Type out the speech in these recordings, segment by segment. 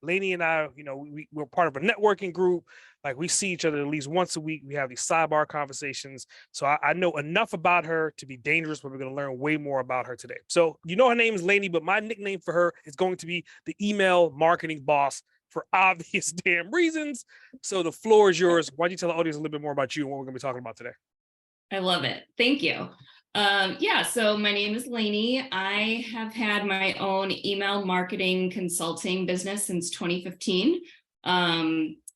Lainey and I, we're part of a networking group. Like we see each other at least once a week. We have these sidebar conversations. So I know enough about her to be dangerous, but we're going to learn way more about her today. So her name is Lainey, but my nickname for her is going to be the email marketing boss for obvious damn reasons. So the floor is yours. Why don't you tell the audience a little bit more about you and what we're going to be talking about today? I love it. Thank you. So my name is Laine. I have had my own email marketing consulting business since 2015.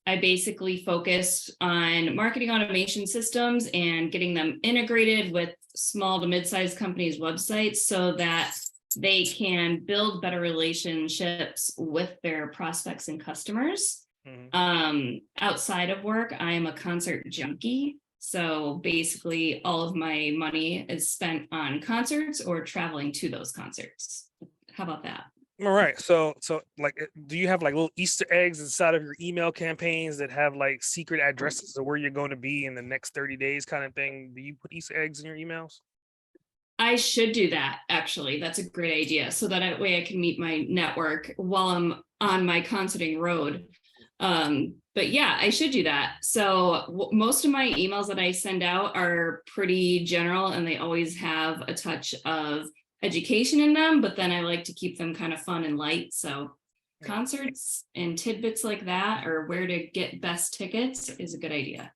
I basically focus on marketing automation systems and getting them integrated with small to mid-sized companies' websites so that they can build better relationships with their prospects and customers. Outside of work, I am a concert junkie. So basically all of my money is spent on concerts or traveling to those concerts. How about that? All right. So like, do you have like little Easter eggs inside of your email campaigns that have like secret addresses of where you're going to be in the next 30 days kind of thing? Do you put Easter eggs in your emails? I should do that, actually. That's a great idea. So that way I can meet my network while I'm on my concerting road. But yeah, I should do that. So most of my emails that I send out are pretty general and they always have a touch of education in them, but then I like to keep them kind of fun and light. So concerts and tidbits like that, or where to get best tickets, is a good idea.